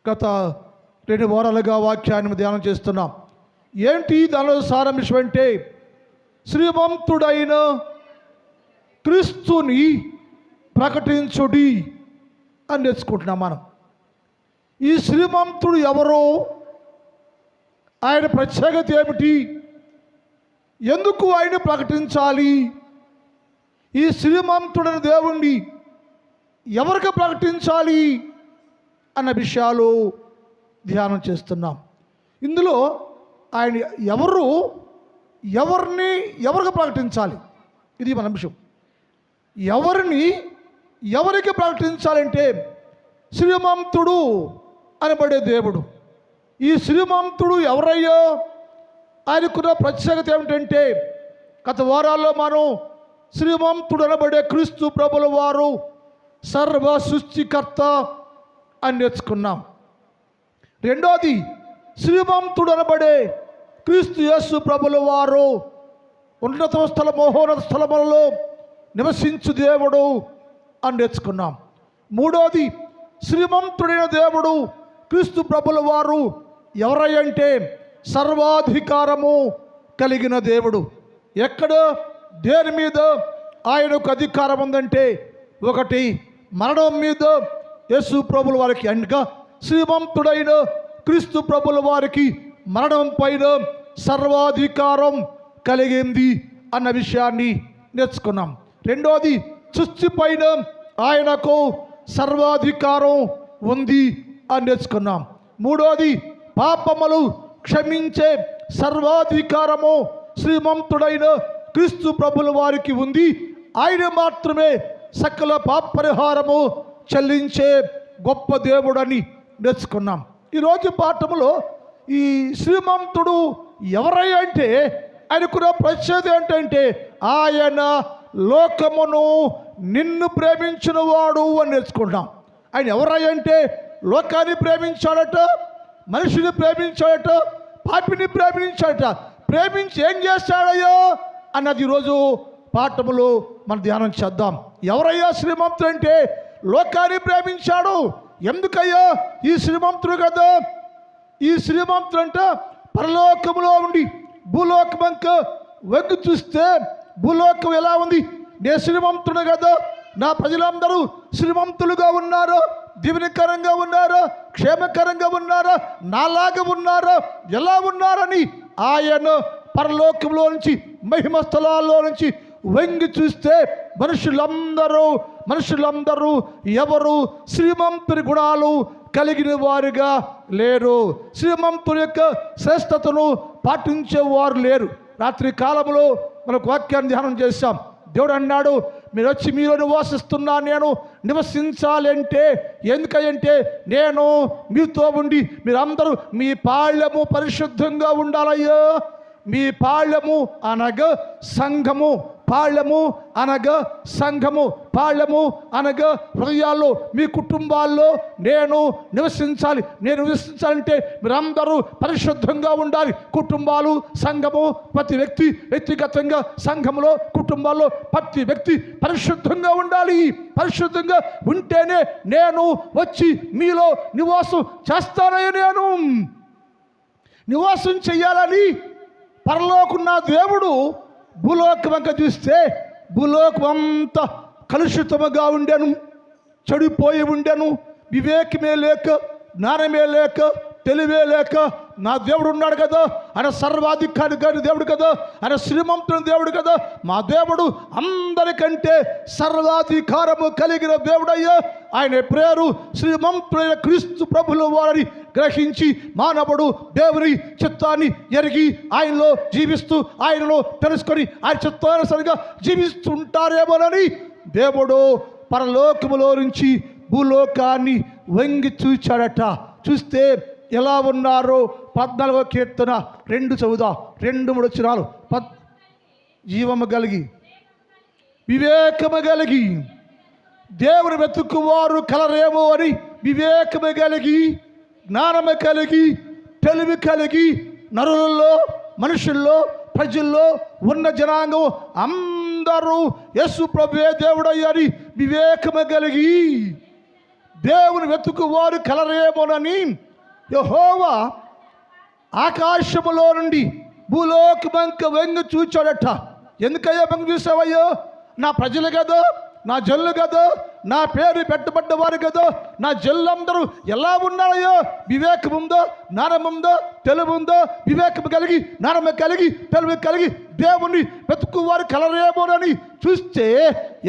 గత 2 వారాలుగా వాక్యాన్ని ధ్యానం చేస్తున్నాం. ఏంటి దానిలో సారాంశం అంటే శ్రీమంతుడైన క్రీస్తుని ప్రకటించుడి అని నేర్చుకుంటున్నాం మనం. ఈ శ్రీమంతుడు ఎవరో, ఆయన ప్రత్యేకత ఏమిటి, ఎందుకు ఆయన ప్రకటించాలి, ఈ శ్రీమంతుడైన దేవుణ్ణి ఎవరికి ప్రకటించాలి అన్న విషయాలు ధ్యానం చేస్తున్నాం. ఇందులో ఆయన ఎవరికి ప్రకటించాలి, ఇది మన అంశం. ఎవరికి ప్రకటించాలంటే శ్రీమంతుడు అనబడే దేవుడు. ఈ శ్రీమంతుడు ఎవరయ్యో, ఆయనకున్న ప్రత్యేకత ఏమిటంటే గత వారాల్లో మనం శ్రీమంతుడు అనబడే క్రీస్తు ప్రభుల వారు సర్వ సృష్టికర్త అని నేర్చుకున్నాం. రెండోది శ్రీమంతుడు అనబడే క్రీస్తు యేసు ప్రభుల వారు ఉన్నత మహోన్నత స్థలములలో నివసించు దేవుడు అని నేర్చుకున్నాం. మూడోది శ్రీమంతుడైన దేవుడు క్రీస్తు ప్రభుల వారు ఎవరంటే సర్వాధికారము కలిగిన దేవుడు. ఎక్కడ దేని మీద ఆయనకు అధికారం ఉందంటే, ఒకటి మరణం మీద యేసు ప్రభుల వారికి, అనగా శ్రీమంతుడైన క్రీస్తు ప్రభుల వారికి మరణం పైన సర్వాధికారం కలిగింది అన్న విషయాన్ని నేర్చుకున్నాం. రెండోది సృష్టి పైన ఆయనకు సర్వాధికారం ఉంది అని నేర్చుకున్నాం. మూడోది పాపములు క్షమించే సర్వాధికారము శ్రీమంతుడైన క్రీస్తు ప్రభుల వారికి ఉంది. ఆయన మాత్రమే సకల పాప పరిహారము చెల్లించే గొప్ప దేవుడని నేర్చుకున్నాం. ఈరోజు పాఠములో ఈ శ్రీమంతుడు ఎవరై అంటే ఆయనకున్న ప్రత్యేకత ఏంటంటే ఆయన లోకమును నిన్ను ప్రేమించిన వాడు అని నేర్చుకుంటాం. ఆయన ఎవరై అంటే లోకాన్ని ప్రేమించాడట, మనిషిని ప్రేమించాడట, పాపిని ప్రేమించాడట. ప్రేమించి ఏం చేస్తాడయ్యో అన్నది ఈరోజు పాఠములో మనం ధ్యానం చేద్దాం. ఎవరయ్యా శ్రీమంతుడు అంటే లోకాన్ని ప్రేమించాడు. ఎందుకయ్యా ఈ శ్రీమంతుడు కదా, ఈ శ్రీమంతుడు అంటే పరలోకములో ఉండి భూలోకమంక వెగ్గు చూస్తే భూలోకం ఎలా ఉంది, నేను శ్రీమంతుడు కదా, నా ప్రజలందరూ శ్రీమంతులుగా ఉన్నారు, దీవెనకరంగా ఉన్నారు, క్షేమకరంగా ఉన్నారు, నాలాగా ఉన్నారు, ఎలా ఉన్నారని ఆయన పరలోకంలో నుంచి మహిమ స్థలాల్లో నుంచి వెంగి చూస్తే మనుషులందరూ ఎవరు శ్రీమంతుని గుణాలు కలిగిన వారుగా లేరు, శ్రీమంతుని యొక్క శ్రేష్టతను పాటించేవారు లేరు. రాత్రి కాలంలో మనకు వాక్యాన్ని ధ్యానం చేశాం. దేవుడు అన్నాడు, మీరు వచ్చి మీలో నివాసిస్తున్నా, నేను నివసించాలంటే ఎందుకంటే నేను మీతో ఉండి మీరందరూ మీ పాళ్యము పరిశుద్ధంగా ఉండాలయ్యో. మీ పాళ్యము అనగా సంఘము, పాళ్యము అనగా సంఘము, పాళ్యము అనగా హృదయాల్లో మీ కుటుంబాల్లో నేను నివసించాలంటే మీరందరూ పరిశుద్ధంగా ఉండాలి. కుటుంబాలు, సంఘము, ప్రతి వ్యక్తి వ్యక్తిగతంగా, సంఘములో, కుటుంబాల్లో ప్రతి వ్యక్తి పరిశుద్ధంగా ఉండాలి. పరిశుద్ధంగా ఉంటేనే నేను వచ్చి మీలో నివాసం చేస్తానని, నేను నివాసం చెయ్యాలని పరలోకున్న దేవుడు భూలోకం వంక చూస్తే భూలోకం అంతా కలుషితముగా ఉండెను, చెడిపోయి ఉండెను, వివేకమే లేక, జ్ఞానమే లేక, తెలివే లేక. నా దేవుడు ఉన్నాడు కదా, ఆయన సర్వాధికారి గారి దేవుడు కదా, ఆయన శ్రీమంతుని దేవుడు కదా. మా దేవుడు అందరికంటే సర్వాధికారము కలిగిన దేవుడయ్యా. ఆయన పేరు శ్రీమంతుడైన క్రీస్తు ప్రభుల వారిని గ్రహించి మానవుడు దేవుని చిత్తాన్ని ఎరిగి ఆయనలో జీవిస్తూ, ఆయనలో తెలుసుకొని ఆయన చిత్తానుసారంగా జీవిస్తుంటారేమోనని దేవుడు పరలోకములో నుంచి భూలోకాన్ని వంగి చూచాడట. చూస్తే ఎలా ఉన్నారో 14వ కీర్తన 2 చదువుదాం. 2-3 వచనాలు. జీవము కలిగి, వివేకము కలిగి, దేవుని వెతుకువారు కలరేమో అని వివేకము కలిగి, జ్ఞానము కలిగి, తెలివి కలిగి, నరులలో, మనుషుల్లో, ప్రజల్లో ఉన్న జనాంగం అందరూ యేసు ప్రభువే దేవుడయ్యని వివేకము కలిగి దేవుని వెతుకువారు కలరేమోనని యెహోవా ఆకాశములో నుండి భూలోకమంక వెంగి చూచాడట. ఎందుకయ్యా వెంగి చూసావయ్యో? నా ప్రజలు కదా, నా జల్లు కదా, నా పేరు పెట్టబడ్డవారు కదా, నా జల్లందరూ ఎలా ఉన్నారయ్యో? వివేకం ఉందో, జ్ఞానం ఉందో, తెలుగు ఉందో, వివేకం కలిగి, జ్ఞానం కలిగి, తెలుగు కలిగి దేవుణ్ణి వెతుకువారు కలరేమోనని చూస్తే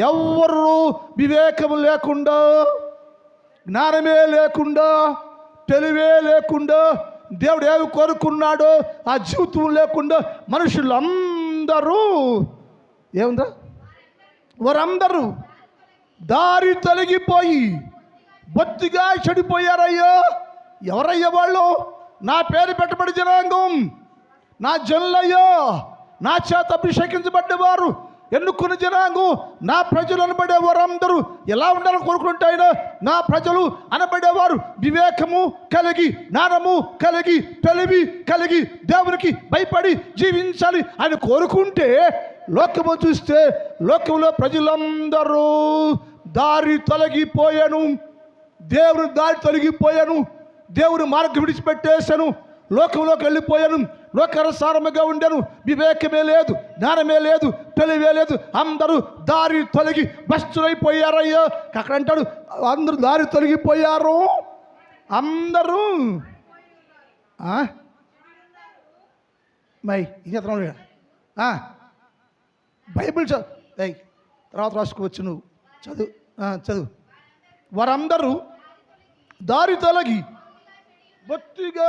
ఎవ్వరు వివేకము లేకుండా, జ్ఞానమే లేకుండా, తెలివే లేకుండా, దేవుడు ఏమి కోరుకున్నాడో ఆ జీవితం లేకుండా మనుషులందరూ ఏముందా? వారందరూ దారి తొలగిపోయి బొత్తిగా చెడిపోయారయ్యో. ఎవరయ్యా వాళ్ళు? నా పేరు పెట్టబడి జనాంగం, నా జనులయ్యో, నా చేత అభిషేకించబడ్డవారు, ఎన్నుకున్న జనాంగం, నా ప్రజలు అనబడే వారందరూ ఎలా ఉండాలని కోరుకుంటాయినా నా ప్రజలు అనబడేవారు వివేకము కలిగి, జ్ఞానము కలిగి, తెలివి కలిగి, దేవునికి భయపడి జీవించాలి అని కోరుకుంటే, లోకము చూస్తే లోకంలో ప్రజలందరూ దారి తొలగిపోయాను, దేవుని దారి తొలగిపోయాను, దేవుని మార్గం విడిచిపెట్టేశాను, లోకంలోకి వెళ్ళిపోయాను, లోకానుసారముగా ఉండాను, వివేకమే లేదు, జ్ఞానమే లేదు, తెలివే లేదు, అందరూ దారి తొలగి భ్రష్టులైపోయారయ్యో. అక్కడ అంటాడు అందరూ దారి తొలగిపోయారు. అందరూ మై ఇంకా బైబిల్ తర్వాత రాసుకోవచ్చు, నువ్వు చదువు. వారందరూ దారి తొలగి బొత్తిగా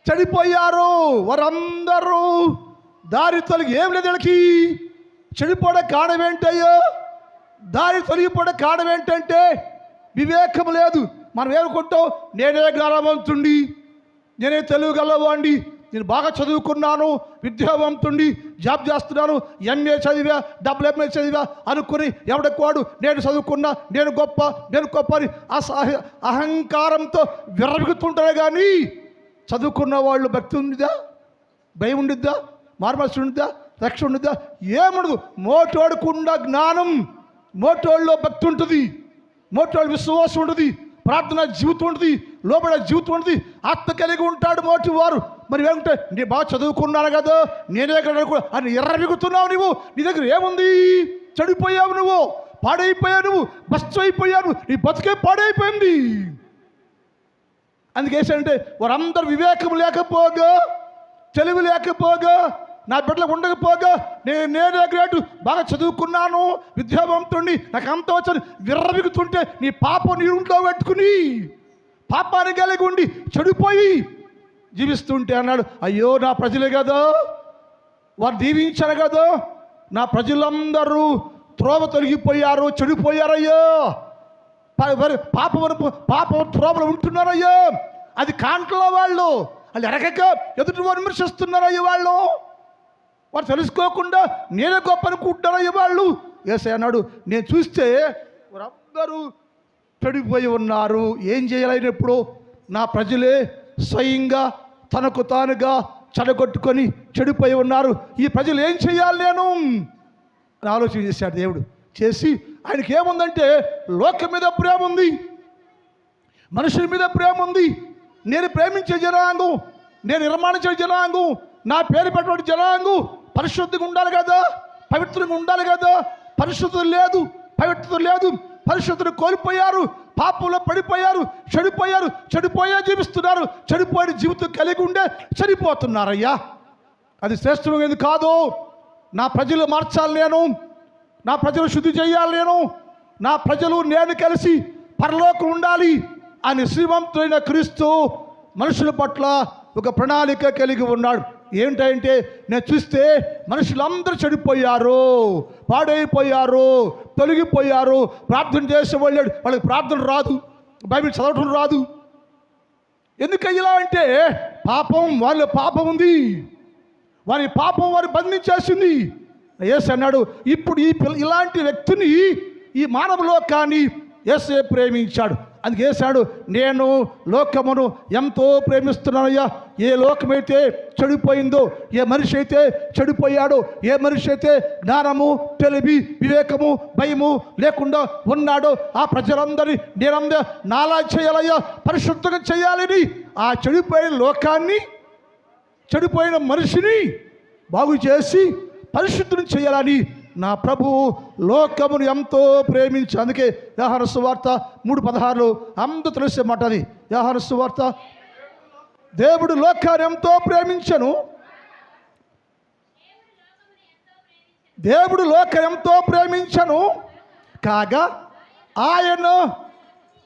చెడిపోయారు. వారందరూ దారి తొలగి ఏం లేదు, వీళ్ళకి చెడిపోవడం కారణం ఏంటయ్యో? దారి తొలగిపోవడం కారణం ఏంటంటే వివేకం లేదు. మనం ఏమనుకుంటాం? నేనే జ్ఞానవంతుడి, నేనే తెలుగు గలవాడిని, నేను బాగా చదువుకున్నాను, విద్యావంతుడి, జాబ్ చేస్తున్నాను, ఎంఏ చదివా, MA చదివా అనుకుని ఎవడెక్కువాడు నేను చదువుకున్నా, నేను గొప్ప అని అహంకారంతో విర్రవిగుతుంటారు. కానీ చదువుకున్న వాళ్ళు భక్తి ఉండిద్దా? భయం ఉండిద్దా? మార్మల్సి ఉండిద్దా? రక్షణ ఉండిద్దా? ఏముండదు. మోటోడుకుండా జ్ఞానం, మోటోళ్ళలో భక్తి ఉంటుంది, మోటోళ్ళు విశ్వాసం ఉంటుంది, ప్రార్థన జీవితం ఉంటుంది, లోబడే జీవితం ఉంటుంది, ఆత్మ కలిగి ఉంటాడు మోటివారు. మరి ఏమంటే నీ బాగా చదువుకున్నాను కదా, నేనే కదా అని ఎర్రవిగుతున్నావు నువ్వు. నీ దగ్గర ఏముంది? చెడిపోయావు నువ్వు, పాడైపోయావు నువ్వు, బస్సు అయిపోయావు, నీ బతుకే పాడైపోయింది. అందుకేసంటే వారందరూ వివేకం లేకపోగా, తెలివి లేకపోగా, నా బిడ్డలకు ఉండకపోగా, నేనే గ్రేటు, బాగా చదువుకున్నాను, విద్యావంతుడిని, నాకు అంత వచ్చని విర్రవిగుతుంటే నీ పాపం నీ ఇంట్లో పెట్టుకుని పాపాన్ని కలిగి ఉండి చెడిపోయి జీవిస్తుంటే అన్నాడు, అయ్యో నా ప్రజలే కదా, వారు దీవించారు కదా, నా ప్రజలందరూ త్రోవ తొలగిపోయారు, చెడిపోయారయ్యో, పాపం త్రోవలు ఉంటున్నారయ్యో. అది కాంట్లో వాళ్ళు ఎరగక ఎదుటి వారు విమర్శిస్తున్నారయ్యో. వారు తెలుసుకోకుండా నేనే గొప్ప అనుకుంటున్నారయ్యో వాళ్ళు. యేసయ్య అన్నాడు, నేను చూస్తే వారందరూ చెడిపోయి ఉన్నారు. ఏం చేయాలైనప్పుడు నా ప్రజలే స్వయంగా తనకు తానుగా చెడగొట్టుకొని చెడిపోయి ఉన్నారు. ఈ ప్రజలు ఏం చేయాలి నేను అని ఆలోచన చేశాడు దేవుడు. చేసి ఆయనకి ఏముందంటే లోకం మీద ప్రేమ ఉంది, మనుషుల మీద ప్రేమ ఉంది. నేను ప్రేమించే జనాంగం, నేను నిర్మాణించే జనాంగం, నా పేరు పెట్టిన జనాంగం పరిశుద్ధిగా ఉండాలి కదా, పవిత్రంగా ఉండాలి కదా. పరిశుద్ధత లేదు, పవిత్రత లేదు, పరిశుద్ధులు కోల్పోయారు, పాపంలో పడిపోయారు, చెడిపోయే జీవిస్తున్నారు. చెడిపోయిన జీవితం కలిగి ఉండే చనిపోతున్నారయ్యా. అది శ్రేష్టమైనది కాదు. నా ప్రజలు మార్చాలి నేను, నా ప్రజలు శుద్ధి చేయాలి నేను, నా ప్రజలు నేను కలిసి పరలోకం ఉండాలి అని శ్రీమంతుడైన క్రీస్తు మనుషుల పట్ల ఒక ప్రణాళిక కలిగి ఉన్నాడు. ఏంటంటే నేను చూస్తే మనుషులందరూ చెడిపోయారు, పాడైపోయారు, తొలగిపోయారు. ప్రార్థన చేసేవాళ్ళు వాళ్ళకి ప్రార్థన రాదు, బైబిల్ చదవటం రాదు. ఎందుకు ఇలా అంటే వాళ్ళ పాపం ఉంది, వారి పాపం వారు బంధించేసింది. యేసు అన్నాడు, ఇప్పుడు ఇలాంటి వ్యక్తిని ఈ మానవ లోకాన్ని యేసే ప్రేమించాడు. అందుకే వేశాడు, నేను లోకమును ఎంతో ప్రేమిస్తున్నానయ్యా. ఏ లోకమైతే చెడిపోయిందో, ఏ మనిషి అయితే చెడిపోయాడో, ఏ మనిషి అయితే జ్ఞానము, తెలివి, వివేకము, భయము లేకుండా ఉన్నాడో ఆ ప్రజలందరినీ నేనందరూ నాలా చేయాలయ్యా, పరిశుద్ధంగా చేయాలని ఆ చెడిపోయిన లోకాన్ని, చెడిపోయిన మనిషిని బాగు చేసి పరిశుద్ధుని చేయాలని నా ప్రభువు లోకమును ఎంతో ప్రేమించి. అందుకే యోహాను సువార్త 3:16 అందరూ తెలిసే మాట అది. యోహాను సువార్త, దేవుడు లోకాన్ని ఎంతో ప్రేమించను, దేవుడు లోకాన్ని ఎంతో ప్రేమించను కాగా ఆయన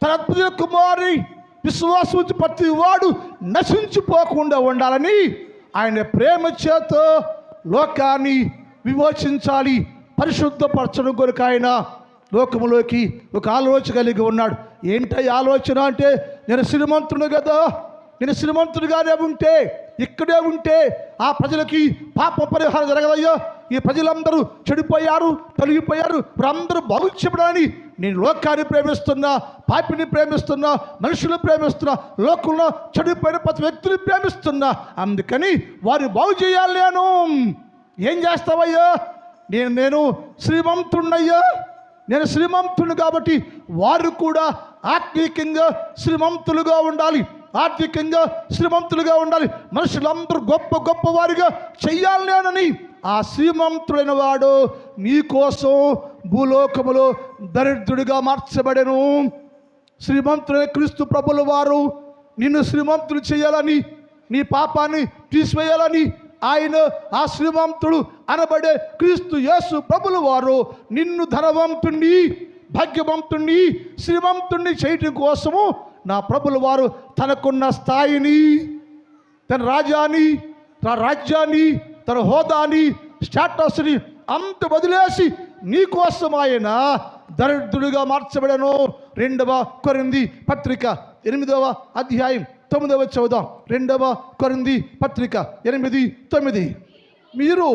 తన అద్భుత కుమారుని విశ్వాసం ప్రతి వాడు నశించిపోకుండా ఉండాలని ఆయన ప్రేమ చేత లోకాన్ని విమోచించాలి, పరిశుద్ధపరచడం కొరకు ఆయన లోకములోకి ఒక ఆలోచన కలిగి ఉన్నాడు. ఏంటో ఆలోచన అంటే, నేను శ్రీమంతుడు కదా, నేను శ్రీమంతుడిగానే ఉంటే, ఇక్కడే ఉంటే ఆ ప్రజలకి పాప పరిహారం జరగదయ్యా. ఈ ప్రజలందరూ చెడిపోయారు, తొలగిపోయారు, అందరూ బాగు చెప్పడాన్ని నేను లోకాన్ని ప్రేమిస్తున్నా, పాపిని ప్రేమిస్తున్నా, మనుషులు ప్రేమిస్తున్నా, లోకంలో చెడిపోయిన ప్రతి వ్యక్తిని ప్రేమిస్తున్నా. అందుకని వారిని బాగు చేయాలి. నేను ఏం చేస్తావయ్యా? నేను శ్రీమంతున్నయ్యా, నేను శ్రీమంతుని కాబట్టి వారు కూడా ఆత్మీయంగా శ్రీమంతులుగా ఉండాలి, ఆర్థికంగా శ్రీమంతులుగా ఉండాలి, మనుషులందరూ గొప్ప గొప్ప వారిగా చెయ్యాలనేనని ఆ శ్రీమంతుడైన వాడు నీకోసం భూలోకములో దరిద్రుడిగా మార్చబడెను. శ్రీమంతుడైన క్రీస్తు ప్రభుల వారు నిన్ను శ్రీమంతులు చేయాలని, నీ పాపాన్ని తీసివేయాలని ఆయన ఆ శ్రీమంతుడు అనబడే క్రీస్తు యేసు ప్రభుల వారు నిన్ను ధనవంతుణ్ణి, భాగ్యవంతుణ్ణి, శ్రీమంతుణ్ణి చేయటం కోసము నా ప్రభుల వారు తనకున్న స్థాయిని, తన రాజ్యాన్ని, తన హోదాని, స్టేటస్ని అంత వదిలేసి నీకోసం ఆయన దరిద్రుడిగా మార్చబడను. 2వ కొరింథీ పత్రిక 8వ అధ్యాయం 9వ చదువుదాం. 2వ కొరింథీ పత్రిక 8:9. మీరు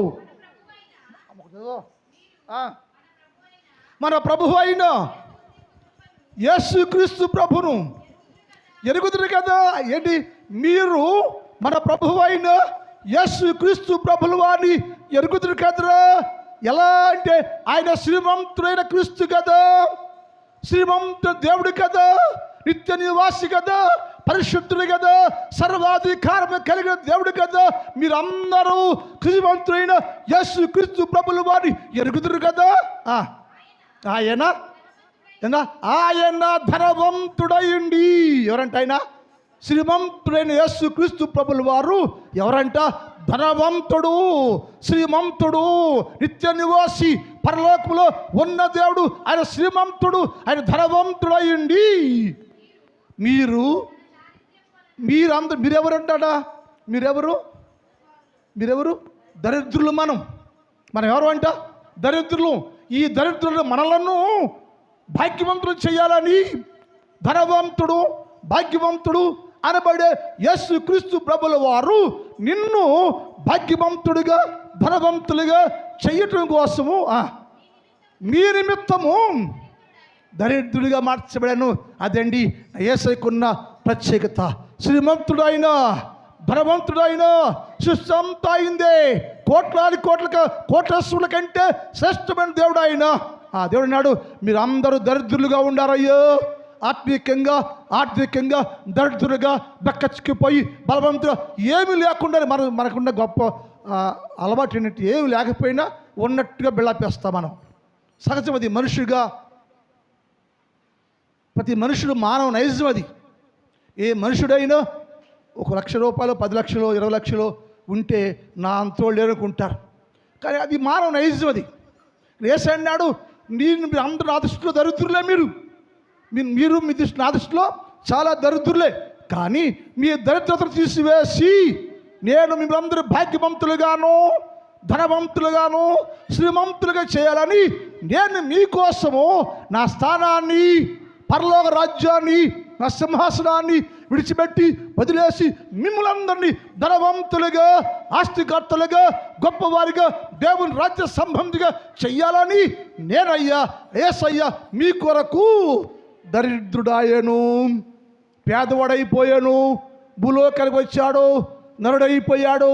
మన ప్రభువు అయిన యేసుక్రీస్తు ప్రభును ఎరుగుదురు కదా. ఏంటి? మీరు మన ప్రభువు అయిన యేసుక్రీస్తు ప్రభుల వారిని ఎరుగుదురు కదరా. ఎలా అంటే ఆయన శ్రీమంతుడైన క్రీస్తు కదా, శ్రీమంతుడు దేవుడు కదా, నిత్య నివాసి కదా, పరిశుద్ధుడు కదా, సర్వాధికారం కలిగిన దేవుడు కదా. మీరందరూ శ్రీమంతుడైన యేసుక్రీస్తు ప్రభుల వారిని ఎరుగుదురు కదా. ఆయన ధనవంతుడైండి. ఎవరంట? ఆయన శ్రీమంతుడైన యేసుక్రీస్తు ప్రభుల వారు ఎవరంట? ధనవంతుడు, శ్రీమంతుడు, నిత్య నివాసి, పరలోకములో ఉన్న దేవుడు. ఆయన శ్రీమంతుడు, ఆయన ధనవంతుడైండి. మీరెవరంటాడా? మీరెవరు? దరిద్రులు. మనం ఎవరు అంట? దరిద్రులు. ఈ దరిద్రులు మనలను భాగ్యవంతులు చేయాలని ధనవంతుడు, భాగ్యవంతుడు అనబడే యేసుక్రీస్తు ప్రభుల వారు నిన్ను భాగ్యవంతుడిగా, ధనవంతులుగా చేయటం కోసము మీ నిమిత్తము దరిద్రుడిగా మార్చబడాను. అదండి యేసుకున్న ప్రత్యేకత. శ్రీమంతుడైన, ధనవంతుడైన, సృష్టంతా అయిందే. కోట్లస్తుల కంటే శ్రేష్టమైన దేవుడు ఆయన. ఆ దేవుడు అన్నాడు, మీరు అందరూ దరిద్రులుగా ఉండారయ్యో. ఆర్థికంగా దరిద్రులుగా బెక్కచ్చిపోయి బలవంతులు ఏమీ లేకుండా మనకున్న గొప్ప అలవాటు ఏంటంటే, ఏమి లేకపోయినా ఉన్నట్టుగా బిళ్ళాపేస్తాం మనం. సహజం అది. ప్రతి మనుషుడు మానవ నైజం అది. ఏ మనుషుడైనా 1 లక్ష రూపాయలు, 10 లక్షలు, 20 లక్షలు ఉంటే నా అంతోళ్ళు లేనుకుంటారు. కానీ అది మానవ నైజం అది. యేసు అన్నాడు, మీరు అందరూ నా దృష్టిలో దరిద్రులే. మీరు నా దృష్టిలో చాలా దరిద్రులే. కానీ మీ దరిద్రతను తీసివేసి నేను మిమ్మల్ని భాగ్యవంతులుగాను, ధనవంతులుగాను, శ్రీమంతులుగా చేయాలని నేను మీకోసము నా స్థానాన్ని, పరలోక రాజ్యాన్ని, నా సింహాసనాన్ని విడిచిపెట్టి వదిలేసి మిమ్మల్ందరినీ ధనవంతులుగా, ఆస్తికర్తలుగా, గొప్పవారిగా, దేవుని రాజ్య సంబంధిగా చెయ్యాలని నేనయ్యా యేసయ్యా మీ కొరకు దరిద్రుడాయను, పేదవాడైపోయాను, భూలోకానికి వచ్చాడు, నరుడైపోయాడు,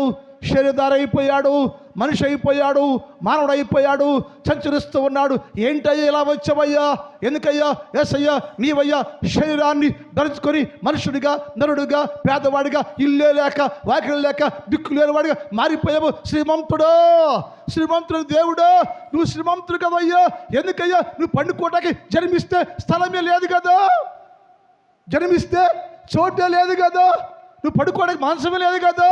శరీరధారైపోయాడు, మనిషి అయిపోయాడు, మానవుడైపోయాడు, సంచరిస్తూ ఉన్నాడు. ఏంటయ్యా ఇలా వచ్చావయ్యా? ఎందుకయ్యా? యేసయ్యా నీవయ్యా శరీరాన్ని ధరించుకొని మనుషుడిగా, నరుడిగా, పేదవాడిగా, ఇల్లే లేక, వాకిలి లేక, దిక్కు లేనివాడిగా మారిపోయావు. శ్రీమంతుడా, శ్రీమంతుడు దేవుడా, నువ్వు శ్రీమంతుడు కదయ్యా. ఎందుకయ్యా? నువ్వు పండుకోవటానికి జన్మిస్తే స్థలమే లేదు కదా, జన్మిస్తే చోటే లేదు కదా, నువ్వు పడుకోవడానికి మాంసమే లేదు కదా,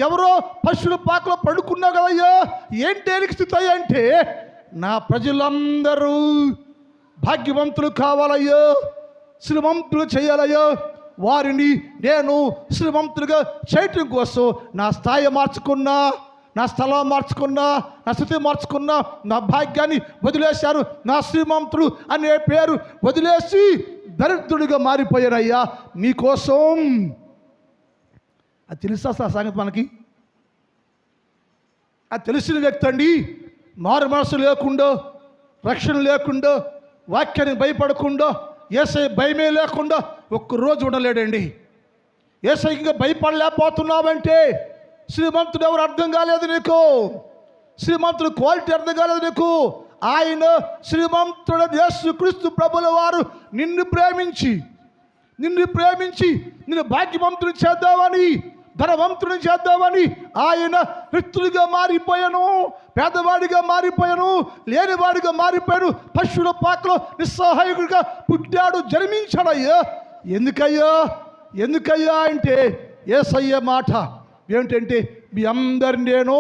ఎవరో పశువుల పాకలో పడుకున్నావు కదయ్యా. ఏంటి ఎనికి స్థితి అంటే, నా ప్రజలందరూ భాగ్యవంతులు కావాలయ్యో, శ్రీమంతులు చేయాలయ్యో, వారిని నేను శ్రీమంతులుగా చేయటం కోసం నా స్థాయి మార్చుకున్నా, నా స్థలం మార్చుకున్నా, నా స్థితి మార్చుకున్నా, నా భాగ్యాన్ని వదిలేశారు. నా శ్రీమంతుడు అనే పేరు వదిలేసి దరిద్రుడిగా మారిపోయానయ్యా మీకోసం. అది తెలుసా సంగతి మనకి? అది తెలిసిన వ్యక్తి అండి మారు మనసు లేకుండా, రక్షణ లేకుండా, వాక్యానికి భయపడకుండా, యేసయ్య భయమే లేకుండా ఒక్కరోజు ఉండలేడండి. యేసయ్యకి భయపడలేకపోతున్నావంటే శ్రీమంతుడు ఎవరు అర్థం కాలేదు నీకు, శ్రీమంతుడు క్వాలిటీ అర్థం కాలేదు నీకు. ఆయన శ్రీమంతుడు యేసుక్రీస్తు ప్రభుల వారు నిన్ను ప్రేమించి నిన్ను భాగ్యవంతుడు చేద్దామని, ధనవంతుని చేద్దామని ఆయన రిక్తుడిగా మారిపోయాను, పేదవాడిగా మారిపోయాను, లేనివాడిగా మారిపోయాను, పశువుల పాకలో నిస్సహాయకుడిగా పుట్టాడు, జన్మించాడయ్యా. ఎందుకయ్యా అంటే యేసయ్య మాట ఏమిటంటే, మీ అందరిని నేను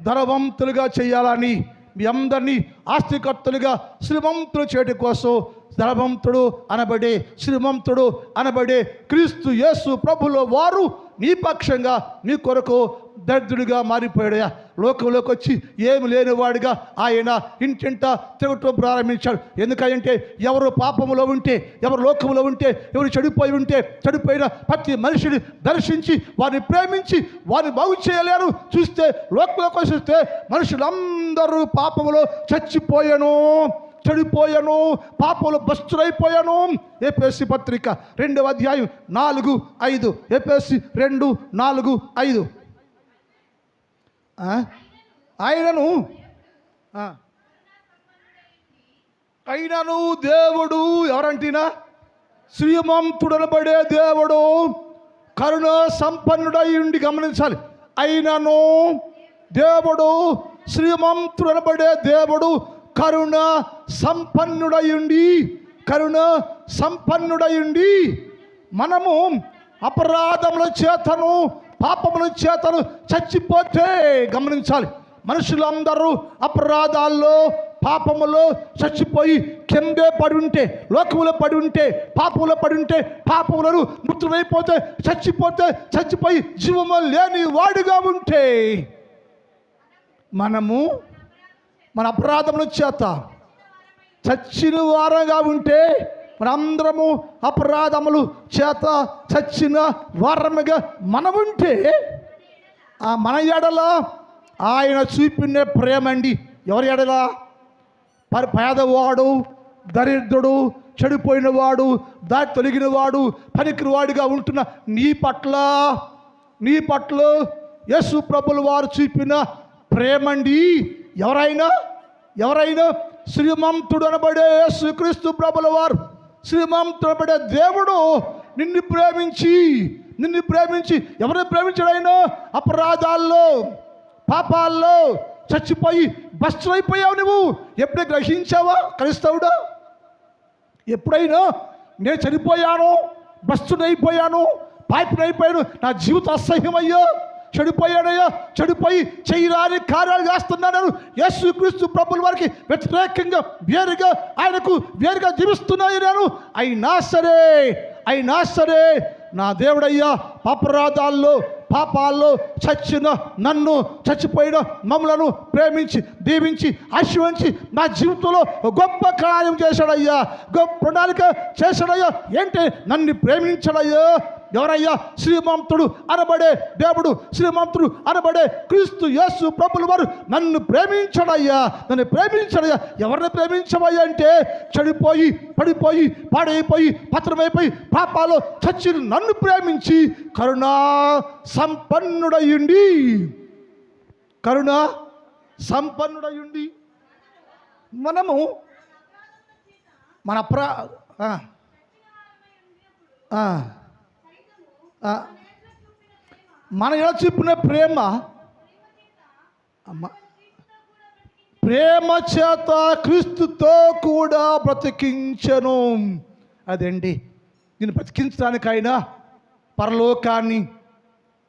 ధనవంతులుగా చేయాలని, మీ అందరినీ ఆస్తికర్తలుగా శ్రీమంతులు చేయడం కోసం ధనవంతుడు అనబడే, శ్రీమంతుడు అనబడే క్రీస్తు యేసు ప్రభుల వారు నీ పక్షంగా మీ కొరకు దరిద్రుడిగా మారిపోయాడయా. లోకంలోకి వచ్చి ఏమి లేనివాడిగా ఆయన ఇంటింట తిరగటం ప్రారంభించాడు. ఎందుకంటే ఎవరు పాపములో ఉంటే, ఎవరు లోకంలో ఉంటే, ఎవరు చెడిపోయిన ప్రతి మనిషిని దర్శించి వారిని ప్రేమించి వారిని బాగు చేయలేరు. చూస్తే లోకంలోకి వస్తే మనుషులందరూ పాపములో చచ్చిపోయాను, చెడిపోయాను, పాపంలో భ్రష్టులైపోయాను. ఎఫెసీ పత్రిక 2వ అధ్యాయం 4-5. ఎఫెసీ 2:4-5. అయినను దేవుడు ఎవరంటినా శ్రీమంతుడనబడే దేవుడు కరుణ సంపన్నుడై ఉండి, గమనించాలి, అయినను దేవుడు శ్రీమంతుడనబడే దేవుడు కరుణ సంపన్నుడయుండి మనము అపరాధముల చేతను, పాపముల చేతను చచ్చిపోతే, గమనించాలి, మనుషులందరూ అపరాధాల్లో, పాపములో చచ్చిపోయి కిందే పడి ఉంటే, లోకములో పడి ఉంటే, పాపములో పడి ఉంటే, పాపములను మృతులైపోతే, చచ్చిపోయి జీవము లేని వాడుగా ఉంటే, మనము మన అపరాధముల చేత చచ్చిన వారంగా ఉంటే, మనందరము అపరాధములు చేత చచ్చిన వారముగా మనముంటే, ఆ మన ఎడల ఆయన చూపిన ప్రేమండి. ఎవరి ఎడల? పేదవాడు, దరిద్రుడు, చెడిపోయినవాడు, దారి తొలగినవాడు, పనికివాడిగా ఉంటున్న నీ పట్ల యేసు ప్రభుల వారు చూపిన ప్రేమండి. ఎవరైనా శ్రీమంతుడు అనబడే యేసుక్రీస్తు ప్రభుల వారు, శ్రీమంతుడు అనబడే దేవుడు నిన్ను ప్రేమించి ఎవరిని ప్రేమించాడైనా? అపరాధాల్లో, పాపాల్లో చచ్చిపోయి భ్రష్టులైపోయావు. నువ్వు ఎప్పుడైనా గ్రహించావా క్రైస్తవుడా? ఎప్పుడైనా నేను చనిపోయాను, భ్రష్టునైపోయాను, పాపినైపోయాను, నా జీవితం అసహ్యమయ్యా, చెడిపోయి చేయరాని కార్యాలు చేస్తున్నాను, యేసుక్రీస్తు ప్రభుల వారికి వ్యతిరేకంగా ఆయనకు వేరుగా జీవిస్తున్నాను నేను, అయినా సరే నా దేవుడయ్యా అపరాధాల్లో, పాపాల్లో చచ్చిపోయిన మమ్మలను ప్రేమించి, దీవించి, ఆశీర్వదించి నా జీవితంలో గొప్ప కార్యం చేశాడయ్యా, గొప్ప ప్రణాళిక చేశాడయ్యా. ఏంటి? నన్ను ప్రేమించాడయ్యా, ఎవరయ్యా? శ్రీమంతుడు అనబడే దేవుడు, శ్రీమంతుడు అనబడే క్రీస్తు యేసు ప్రభుల వారు నన్ను ప్రేమించాడయ్యా, నన్ను ప్రేమించాడయ్యా. ఎవరిని ప్రేమించవయ్యా అంటే చెడిపోయి పడిపోయి పాడైపోయి పత్రమైపోయి పాపాలో చచ్చి నన్ను ప్రేమించి కరుణా సంపన్నుడయుండి, కరుణా సంపన్నుడయుండి మనము మన మన ఎలా చూపిన ప్రేమ ప్రేమ చేత క్రీస్తుతో కూడా బ్రతికించను. అదండి, నేను బ్రతికించడానికైనా పరలోకాన్ని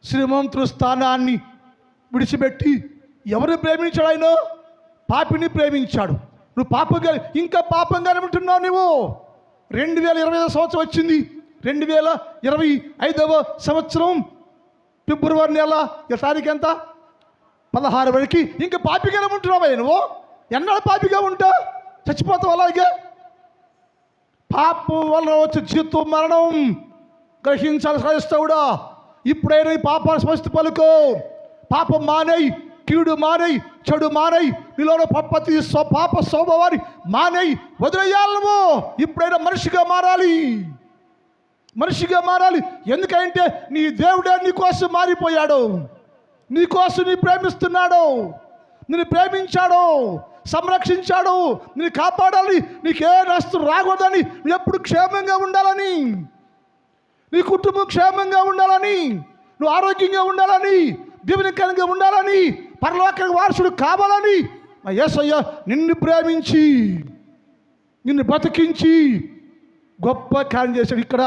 శ్రీమంతుల స్థానాన్ని విడిచిపెట్టి ఎవరిని ప్రేమించాడు? ఆయన పాపిని ప్రేమించాడు. నువ్వు పాపంగా ఇంకా పాపంగానే ఉంటున్నావు. నువ్వు 2025 సంవత్సరం వచ్చింది. 2025 సంవత్సరం ఫిబ్రవరి నెల తారీఖు ఎంత? 16 వరకు ఇంకా పాపిగానే ఉంటున్నావా నువ్వు? ఎన్నాళ్ళు పాపిగా ఉంటా? చచ్చిపోతావు అలాగే. పాపం వల్ల వచ్చే జీవితం మరణం గ్రహించాలి క్రైస్తవుడా. ఇప్పుడైనా ఈ పాపాన్ని స్పష్ట పలుకో. పాపం మానేయి, కీడు మానేయి, చెడు మానేయి, నీలో ప్రతి పాప స్వభావాన్ని మానేయి వదిలేయాలి. నువ్వు ఇప్పుడైనా మనిషిగా మారాలి, మనిషిగా మారాలి. ఎందుకంటే నీ దేవుడే నీకోసం మారిపోయాడు, నీకోసం నీ ప్రేమిస్తున్నాడు, నిన్ను ప్రేమించాడు, సంరక్షించాడు, నిన్ను కాపాడాలి, నీకే నష్టం రాకూడదని, నువ్వు ఎప్పుడు క్షేమంగా ఉండాలని, నీ కుటుంబం క్షేమంగా ఉండాలని, నువ్వు ఆరోగ్యంగా ఉండాలని, దీవెనకరంగా ఉండాలని, పరలోక వారసుడు కావాలని యేసయ్య నిన్ను ప్రేమించి నిన్ను బతికించి గొప్ప కార్యం చేశాడు. ఇక్కడ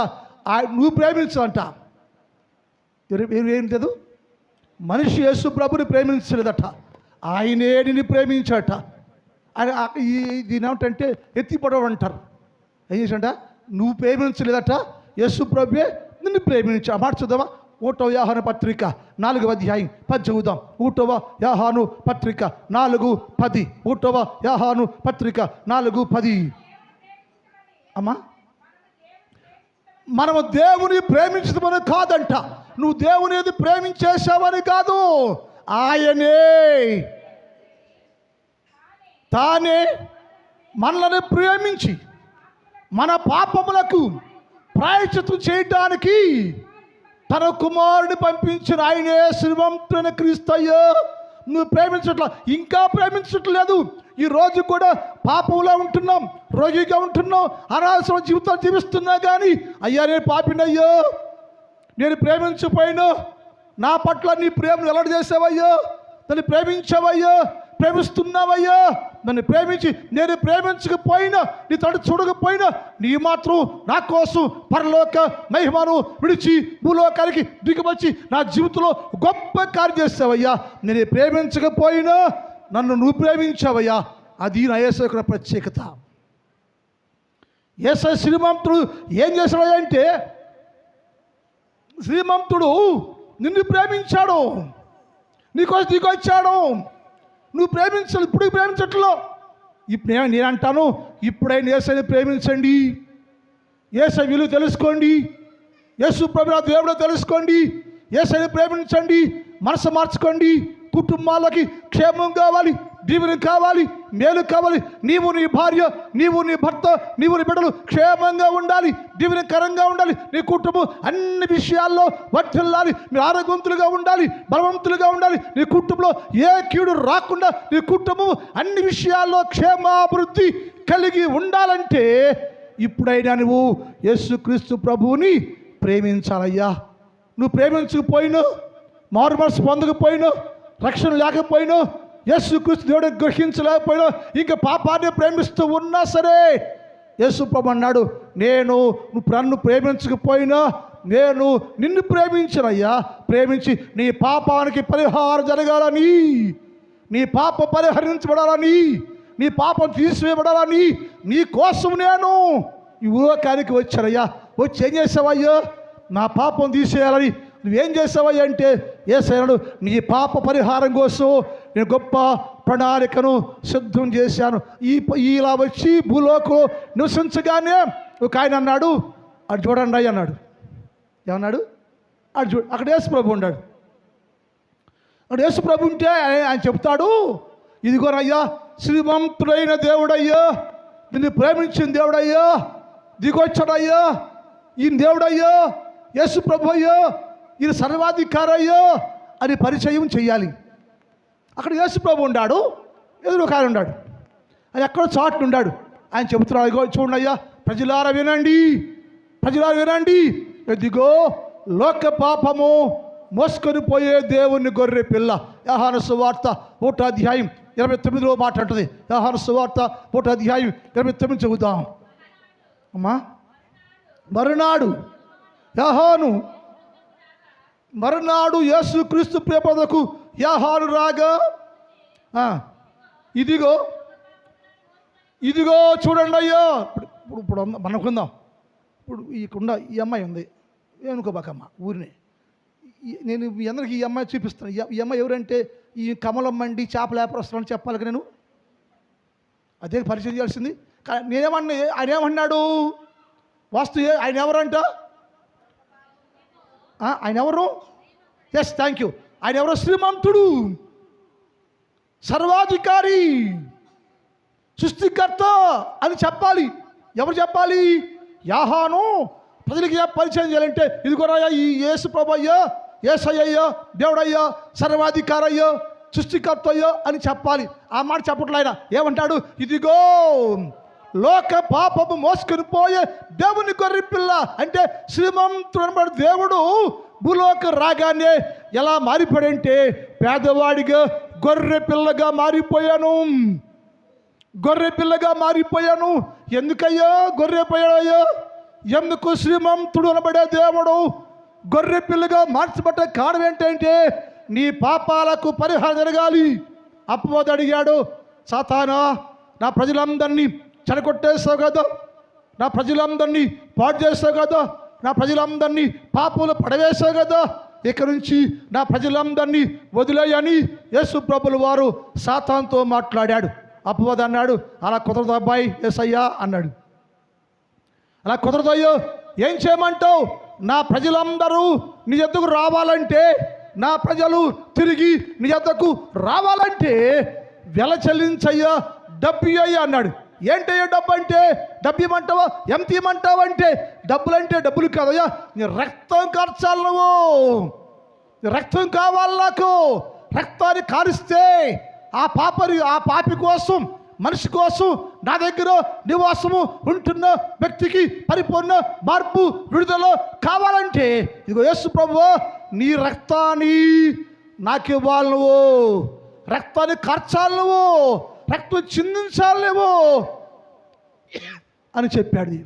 నువ్వు ప్రేమించాలంట. ఏం లేదు, మనిషి యేసు ప్రభుని ప్రేమించలేదట, ఆయనే నిన్ను ప్రేమించాట. దీని ఏమిటంటే ఎత్తిపడవ అంటారు. ఏం చేశాడ? నువ్వు ప్రేమించలేదట, యేసు ప్రభువే నిన్ను ప్రేమించా. మాట చూద్దామా? 1వ యోహాను పత్రిక 4వ అధ్యాయం 10 చదువుదాం. 1వ యోహాను పత్రిక 4:10. 1వ యోహాను పత్రిక 4:10. అమ్మా, మనము దేవుని ప్రేమించమని కాదంట. నువ్వు దేవుని ప్రేమించేసావని కాదు, ఆయనే తానే మనల్ని ప్రేమించి మన పాపములకు ప్రాయశ్చిత్తం చేయటానికి తన కుమారుని పంపించిన ఆయనే శ్రీమంతుడైన క్రీస్తయ్య. నువ్వు ప్రేమించట్లా, ఇంకా ప్రేమించట్లేదు. ఈ రోజు కూడా పాపంలో ఉంటున్నాం, రోగిగా ఉంటున్నాం, అనవసరం జీవితాలు జీవిస్తున్నా కానీ అయ్యా నేను పాపినయ్యో, నేను ప్రేమించపోయినా, నా పట్ల నీ ప్రేమను వెల్లడి చేసావయ్యో, నన్ను ప్రేమించావయ్యో, ప్రేమిస్తున్నావయ్యా, నన్ను ప్రేమించి నేను ప్రేమించకపోయినా, నీ తడు చూడకపోయినా నీ మాత్రం నా కోసం పరలోక మహిమను విడిచి భూలోకానికి దిగివచ్చి నా జీవితంలో గొప్ప కార్యం చేస్తావయ్యా. నేను ప్రేమించకపోయినా నన్ను నువ్వు ప్రేమించావయ్యా. అది నా యేసయ్య ప్రత్యేకత. యేసయ్య శ్రీమంతుడు ఏం చేశాడు అంటే, శ్రీమంతుడు నిన్ను ప్రేమించాడు, నీకోసం దిగొచ్చాడు. నువ్వు ప్రేమించాలి, ఇప్పుడు ప్రేమించట్లో. ఇప్పుడు నేను అంటాను, ఇప్పుడైనా యేసయ్యని ప్రేమించండి, యేసయ్య విలువ తెలుసుకోండి, యేసు ప్రభువా దేవుడో తెలుసుకోండి, యేసయ్యని ప్రేమించండి, మనసు మార్చుకోండి. కుటుంబాలకి క్షేమం కావాలి, దీవెన కావాలి, మేలు కావాలి. నీవు నీ భార్య, నీవు నీ భర్త, నీవు నీ బిడ్డలు క్షేమంగా ఉండాలి, దీవెనకరంగా ఉండాలి. నీ కుటుంబం అన్ని విషయాల్లో వర్ధిల్లాలి, మీరు ఆరోగ్యవంతులుగా ఉండాలి, బలవంతులుగా ఉండాలి. నీ కుటుంబంలో ఏ కీడు రాకుండా నీ కుటుంబం అన్ని విషయాల్లో క్షేమాభివృద్ధి కలిగి ఉండాలంటే ఇప్పుడైనా నువ్వు యేసుక్రీస్తు ప్రభువుని ప్రేమించాలయ్యా. నువ్వు ప్రేమించకపోయినా, మారు మనసు పొందకపోయినా, రక్షణ లేకపోయినా, యేసుక్రీస్తు దేవుడు గ్రహించలేకపోయినా, ఇంకా పాపాన్ని ప్రేమిస్తూ ఉన్నా సరే యేసు ప్రభు అన్నాడు, నువ్వు నన్ను ప్రేమించకపోయినా నేను నిన్ను ప్రేమించనయ్యా. ప్రేమించి నీ పాపానికి పరిహారం జరగాలని, నీ పాప పరిహరించబడాలని, నీ పాపం తీసివేయబడాలని నీ కోసం నేను ఈ ఊరకానికి వచ్చానయ్యా. వచ్చి ఏం చేసావయ్యా? నా పాపం తీసేయాలని నువ్వేం చేసావయ్యా అంటే, యేసయ్యను నీ పాప పరిహారం కోసం నేను గొప్ప ప్రణాళికను సిద్ధం చేశాను. ఇలా వచ్చి భూలోకంలో నివసించగానే ఒక ఆయన అన్నాడు, అది చూడండి అన్నాడు, ఏమన్నాడు? అటు చూడు, అక్కడ యేసు ప్రభు ఉన్నాడు. అక్కడ యేసు ప్రభు ఉంటే ఆయన చెప్తాడు, ఇదిగోనయ్యా శ్రీమంతుడైన దేవుడయ్యా, నిన్ను ప్రేమించిన దేవుడయ్యా, దిగొచ్చాడయ్యా, ఈయన దేవుడయ్యా, యేసు ప్రభు అయ్యా, ఈయన సర్వాధికారి అయ్యా అని పరిచయం చెయ్యాలి. అక్కడ యేసు ప్రభు ఉన్నాడు, ఎదురు ఒక ఆయన ఉన్నాడు, ఆయన ఎక్కడో చాటును ఉన్నాడు. ఆయన చెబుతున్నాడు, ఇగో చూడండి అయ్యా, ప్రజలారా వినండి, ప్రజలారా వినండి, ఎదిగో లోక పాపము మోసుకొని పోయే దేవుని గొర్రె పిల్ల. యోహాను సువార్త 1వ అధ్యాయం 29వ మాట అంటుంది. యోహాను సువార్త 1వ అధ్యాయం 29 చెబుతాం అమ్మా. మరునాడు యేసుక్రీస్తు ప్రియపదకు యోహాను రాగా, ఇదిగో చూడండి అయ్యా. ఇప్పుడు మనకుందాం, ఇప్పుడు ఈ అమ్మాయి ఉంది, ఏనుకోబాకమ్మ ఊరిని. నేను మీ అందరికీ ఈ అమ్మాయి చూపిస్తాను. ఈ అమ్మాయి ఎవరంటే ఈ కమలం మండి చేపల వ్యాపారస్తులని చెప్పాలి నేను, అదే పరిచయం చేయాల్సింది. కానీ నేనేమన్నా, ఆయన ఏమన్నాడు? ఆయన ఎవరంట? ఆయన ఎవరు? Yes, thank you. ఆయన ఎవరో శ్రీమంతుడు, సర్వాధికారి, సృష్టికర్త అని చెప్పాలి. ఎవరు చెప్పాలి? యోహాను ప్రజలకి పరిచయం చేయాలంటే ఇదిగోనయ్యా ఈ యేసు ప్రభు అయ్యా, యేసయ్యా, దేవుడయ్యా, సర్వాధికారయ్యా, సృష్టికర్త అయ్యా అని చెప్పాలి. ఆ మాట చెప్పట్లు ఆయన ఏమంటాడు? ఇదిగో లోక పాపము మోసుకొని పోయే దేవుని గొర్రె పిల్ల. అంటే శ్రీమంతుడు దేవుడు భూలోక రాగానే ఎలా మారిపోయాడంటే పేదవాడిగా గొర్రె పిల్లగా మారిపోయాను. గొర్రె పిల్లగా మారిపోయాను. ఎందుకయ్యా గొర్రె పోయాడయ్యా? ఎందుకు శ్రీమంతుడు అనబడే దేవుడు గొర్రె పిల్లగా మార్చబడ్డ కారణం ఏంటంటే నీ పాపాలకు పరిహారం జరగాలి. అపవాది అడిగాడు, సాతానా నా ప్రజలందరినీ చెడగొట్టేస్తావు కదా, నా ప్రజలందరినీ పాడు చేస్తావు కదా, నా ప్రజలందరినీ పాపంలో పడవేసావు కదా, ఇక నుంచి నా ప్రజలందరినీ వదిలేయని యేసు ప్రభుల వారు సాతానుతో మాట్లాడాడు. అపవాది అన్నాడు, అలా కుదరదు అబ్బాయి యేసయ్యా అన్నాడు. అలా కుదరదయ్యో, ఏం చేయమంటావు? నా ప్రజలందరూ నీ యొద్దకు రావాలంటే, నా ప్రజలు తిరిగి నీ యొద్దకు రావాలంటే వెల చెల్లించయ్యా, డబ్బు అయ్యా అన్నాడు. ఏంటయ్యా డబ్బు అంటే? డబ్బు ఇవ్వమంటావా? ఎంత ఇవ్వమంటావంటే డబ్బులంటే డబ్బులు కాదయ్యా, నీ రక్తం కార్చాలి, నువ్వు రక్తం కావాలి నాకు. రక్తాన్ని కారిస్తే ఆ పాపి కోసం, మనిషి కోసం నా దగ్గర నివాసము ఉంటున్న వ్యక్తికి పరిపూర్ణ మార్పు, విడుదల కావాలంటే ఇదిగో యేసు ప్రభువా నీ రక్తాన్ని నాకు ఇవ్వాలి, నువ్వు రక్తాన్ని కార్చాలి, నువ్వు రక్తం చిందించాలి నువ్వు అని చెప్పాడు.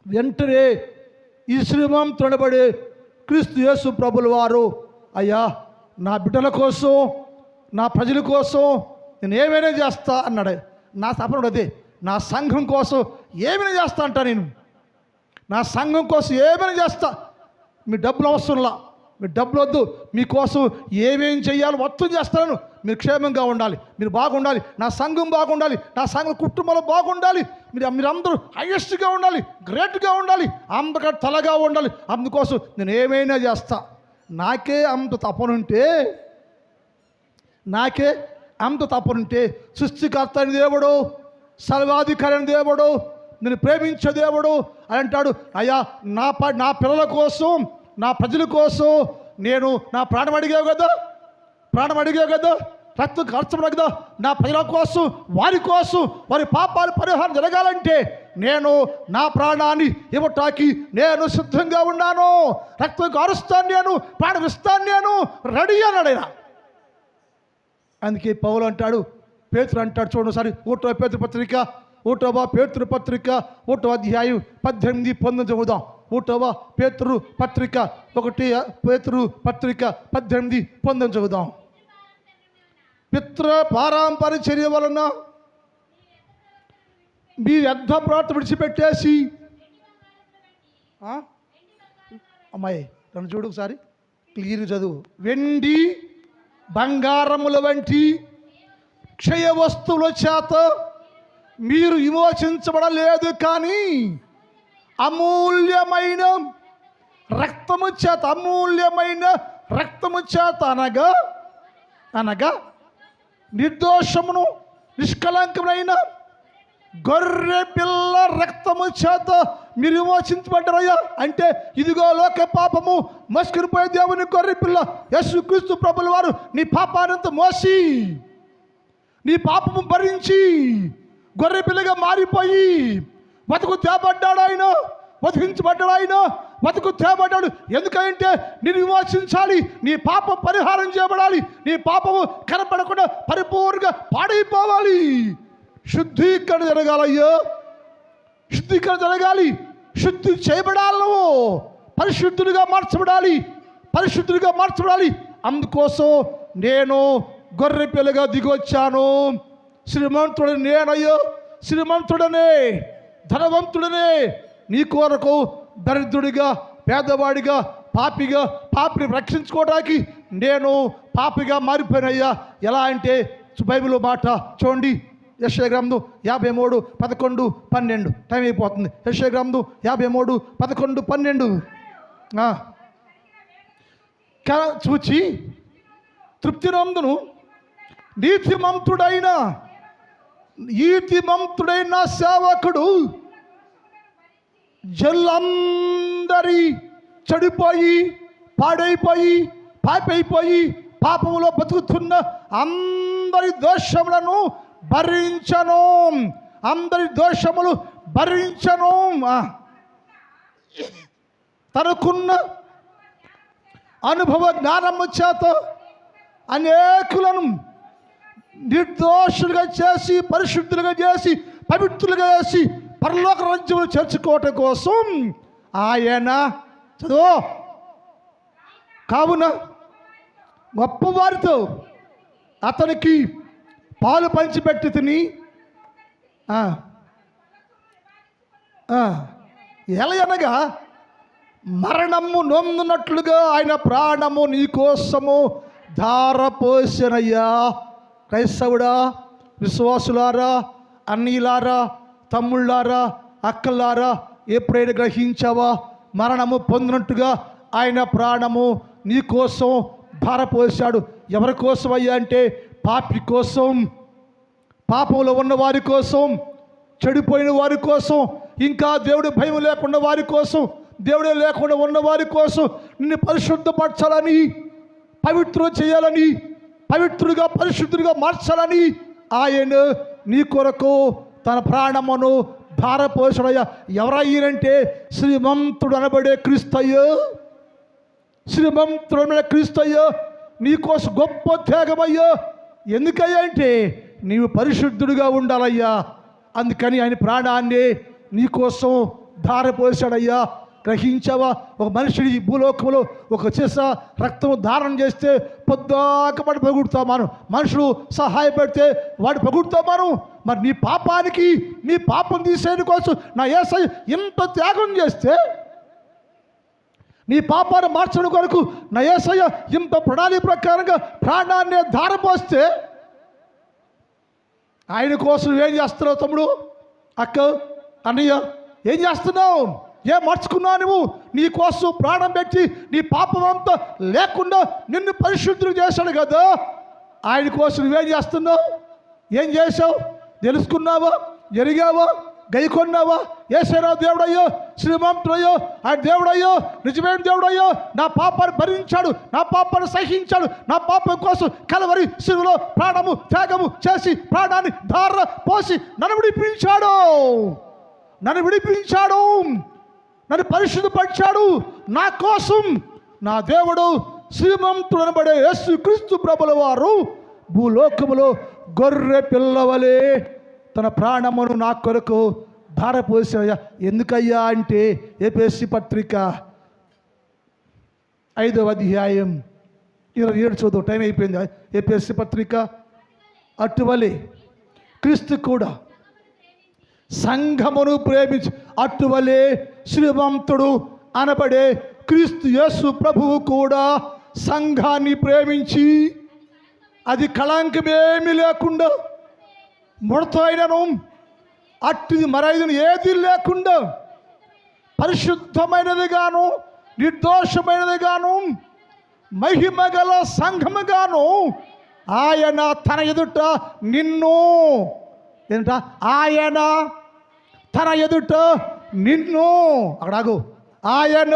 వెంటనే ఈ శ్రీమంతుడబడే క్రీస్తు యేసు ప్రభుల వారు, అయ్యా నా బిడ్డల కోసం, నా ప్రజల కోసం నేను ఏమైనా చేస్తా అన్నాడు. నా తపనుడు అదే, నా సంఘం కోసం ఏమైనా చేస్తా అంటా, నేను నా సంఘం కోసం ఏమైనా చేస్తా. మీ డబ్బులు అవసరంలా, మీ డబ్బులు వద్దు, మీకోసం ఏమేం చేయాలో మొత్తం చేస్తాను. మీరు క్షేమంగా ఉండాలి, మీరు బాగుండాలి, నా సంఘం బాగుండాలి, నా సంఘం కుటుంబంలో బాగుండాలి, మీరందరూ హైయెస్ట్గా ఉండాలి, గ్రేట్గా ఉండాలి, అందరికంటే తలగా ఉండాలి. అందుకోసం నేను ఏమైనా చేస్తా. నాకే అంత తపనుంటే సృష్టికర్త అని దేవుడు, సర్వాధికారి అని దేవుడు, నేను ప్రేమించే దేవుడు అని అంటాడు. అయ్యా నా పిల్లల కోసం, నా ప్రజల కోసం నేను నా ప్రాణం అడిగావు కదా, రక్తం ఖర్చు కదా, నా ప్రజల కోసం, వారి పాపాలు పరిహారం జరగాలంటే నేను నా ప్రాణాన్ని ఇవ్వటానికి నేను సిద్ధంగా ఉన్నాను. రక్తం కారుస్తాను, నేను ప్రాణం ఇస్తాను, నేను రెడీ అన్నాడు ఆయన. అందుకే పౌలు అంటాడు, పేతురు అంటాడు, చూడండి సారి 1వ పేతురు పత్రిక 1వ అధ్యాయం 18-19 చదువుదాం. 1వ పేతురు పత్రిక 1 పేతురు పత్రిక 18-19 చదువుదాం. పితృ పారంపర్య చర్య వలన మీ వ్యర్థ ప్రార్థన విడిచిపెట్టేసి, అమ్మాయి నన్ను చూడు ఒకసారి క్లియర్ చదువు. వెండి బంగారముల వంటి క్షయ వస్తువుల చేత మీరు విమోచించబడలేదు, కానీ అమూల్యమైన రక్తము చేత, అమూల్యమైన రక్తము చేత అనగా నిర్దోషమును నిష్కలంకమైన గొర్రె పిల్ల రక్తము చేత మీరు విమోచించబడ్డారయ్యా. అంటే ఇదిగో లోక పాపము మస్కరిపోయే దేవుని గొర్రె పిల్ల యేసుక్రీస్తు ప్రభుల వారు నీ పాపానంత మోసి, నీ పాపము భరించి గొర్రె పిల్లగా మారిపోయి బతుకు తేబడ్డాడు. ఆయన బతికించబడ్డాడు, ఆయన బతుకు తేబడ్డాడు. ఎందుకంటే నేను విమోచించాలి, నీ పాపం పరిహారం చేయబడాలి, నీ పాపము కనపడకుండా పరిపూర్ణంగా పాడైపోవాలి. శుద్ధీకరణ జరగాలయ్యో, శుద్ధీకరణ జరగాలి, శుద్ధి చేయబడాలి, నువ్వు పరిశుద్ధుడిగా మార్చబడాలి. అందుకోసం నేను గొర్రె పిల్లగా దిగొచ్చాను. శ్రీమంతుడని నేనయ్యో, శ్రీమంతుడనే, ధనవంతుడనే నీ కొరకు దరిద్రుడిగా, పేదవాడిగా, పాపిని రక్షించుకోవడానికి నేను పాపిగా మారిపోయినయ్యా. ఎలా అంటే బైబిల్ మాట చూడండి, యెషయా గ్రంథం 53, 11, 12. టైం అయిపోతుంది. యెషయా గ్రంథం 53, 11, 12 చూచి తృప్తి నందును నీతిమంతుడైన సేవకుడు జల్లందరి చెడిపోయి, పాడైపోయి, పాపైపోయి, పాపములో బతుకుతున్న అందరి దోషములను భరించను, అందరి దోషములు భరించను. తనకున్న అనుభవ జ్ఞానము చేత అనేకులను నిర్దోషులుగా చేసి, పరిశుద్ధులుగా చేసి, పవిత్రులుగా చేసి పరలోక రాజ్యములు చేర్చుకోవటం కోసం ఆయన చదువు కావున గొప్పవారితో అతనికి పాలు పంచిపెట్టి తిని ఎలయనగా మరణము నొందునట్లుగా ఆయన ప్రాణము నీకోసము ధారపోసెనయ్యా. క్రైస్తవుడా, విశ్వాసులారా, అన్నీలారా, తమ్ముళ్ళారా, అక్కలారా, ఎప్పుడైనా గ్రహించావా? మరణము పొందినట్టుగా ఆయన ప్రాణము నీకోసం ధారపోసాడు. ఎవరి కోసం అయ్యా అంటే పాపి కోసం, పాపంలో ఉన్న వారి కోసం, చెడిపోయిన వారి కోసం, ఇంకా దేవుడి భయం లేకుండా వారి కోసం, దేవుడే లేకుండా ఉన్న వారి కోసం నిన్ను పరిశుద్ధపరచాలని, పవిత్రం చేయాలని, పవిత్రుడిగా పరిశుద్ధుడిగా మార్చాలని ఆయన నీ కొరకు తన ప్రాణమును ధారపోసాడయ్యా. ఎవరయ్యారంటే శ్రీమంతుడు అనబడే క్రీస్తయ్యో, శ్రీమంతుడు అనబడే క్రీస్తయ్యో నీకోసం గొప్ప త్యాగమయ్యా. ఎందుకయ్యా అంటే నీవు పరిశుద్ధుడిగా ఉండాలయ్యా. అందుకని ఆయన ప్రాణాన్ని నీకోసం ధారపోసాడయ్యా. గ్రహించావా? ఒక మనిషిని భూలోకంలో ఒక చేస రక్తం ధారణ చేస్తే పొద్దాక వాడు పొగుడుతామాను, మనుషులు సహాయపడితే వాడు పొగుడుతామాను. మరి నీ పాపానికి, నీ పాపం తీసేయడం కోసం నా యేసయ్య ఇంత త్యాగం చేస్తే, నీ పాపాన్ని మార్చడం కొరకు నా యేసయ్య ఇంత ప్రణాళిక ప్రకారంగా ప్రాణాన్ని ధారపోస్తే ఆయన కోసం ఏం చేస్తున్నావు తమ్ముడు, అక్క, అన్నయ్య? ఏం చేస్తున్నావు? ఏం మార్చుకున్నావు నువ్వు? నీ కోసం ప్రాణం పెట్టి నీ పాపం అంతా లేకుండా నిన్ను పరిశుద్ధులు చేశాడు కదా. ఆయన కోసం నువ్వేం చేస్తున్నావు? ఏం చేశావు? తెలుసుకున్నావా? ఎరిగావా? గైకొన్నావా? యేసయ్య దేవుడయ్యో, శ్రీమంతుడయ్యో, ఆయన దేవుడయ్యో, నిజమైన దేవుడయ్యో, నా పాపాన్ని భరించాడు, నా పాపాన్ని సహించాడు, నా పాపం కోసం కలవరి శిలువలో ప్రాణము త్యాగము చేసి ప్రాణాన్ని ధార పోసి నన్ను విడిపించాడు, నన్ను పరిశుద్ధపరిచాడు. నా కోసం నా దేవుడు శ్రీమంతుడు అనబడే యేసుక్రీస్తు ప్రభుల వారు భూలోకములో గొర్రె పిల్లవలే తన ప్రాణమును నా కొరకు ధారపోసాయ్యా. ఎందుకయ్యా అంటే ఎఫెసీ పత్రిక 5వ అధ్యాయం 27 చదువు. టైం అయిపోయింది. ఎఫెసీ పత్రిక అటువలే క్రీస్తు కూడా సంఘమును ప్రేమించి, అటువలే శ్రీమంతుడు అనబడే క్రీస్తు యేసు ప్రభువు కూడా సంఘాన్ని ప్రేమించి, అది కళంకమేమీ లేకుండా, ముడత అయినను అట్టిది మరైనను ఏది లేకుండా పరిశుద్ధమైనదిగాను నిర్దోషమైనదిగాను మహిమగల సంఘముగాను ఆయన తన ఎదుట నిన్ను ఏంట ఆయన తన ఎదుట నిన్ను అక్కడాగు ఆయన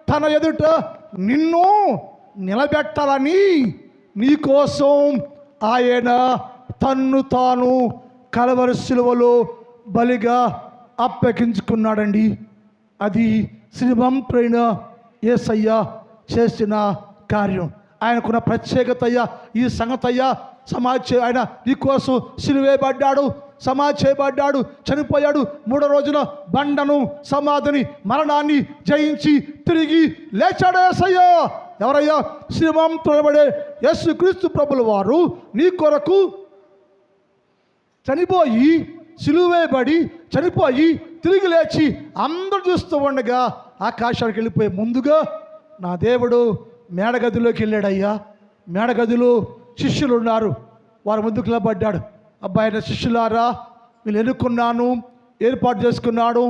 తన ఎదుట నిన్ను నిలబెట్టాలని నీకోసం ఆయన తన్ను తాను కలవరి సిలువలో బలిగా అప్పగించుకున్నాడండి. అది శ్రీమంతుడైన యేసయ్య చేసిన కార్యం. ఆయనకున్న ప్రత్యేకత అయ్యా ఈ సంగతి అయ్యా. ఆయన నీకోసం సిలువేయబడ్డాడు, సమాధి చేయబడ్డాడు, చనిపోయాడు. 3వ రోజున బండను, సమాధిని, మరణాన్ని జయించి తిరిగి లేచాడు యేసయ్య. ఎవరయ్యా? శ్రీమంతుడబడే యేసుక్రీస్తు ప్రభుల వారు నీ కొరకు చనిపోయి, సిలువేయబడి, చనిపోయి తిరిగి లేచి అందరూ చూస్తూ ఉండగా ఆకాశానికి వెళ్ళిపోయే ముందుగా నా దేవుడు మేడగదిలోకి వెళ్ళాడయ్యా. మేడగదిలో శిష్యులు ఉన్నారు. వారు ముందుకు నిలబడ్డాడు. అబ్బాయి శిష్యులారా, మీరు ఎన్నుకున్నాను, ఏర్పాటు చేసుకున్నాను,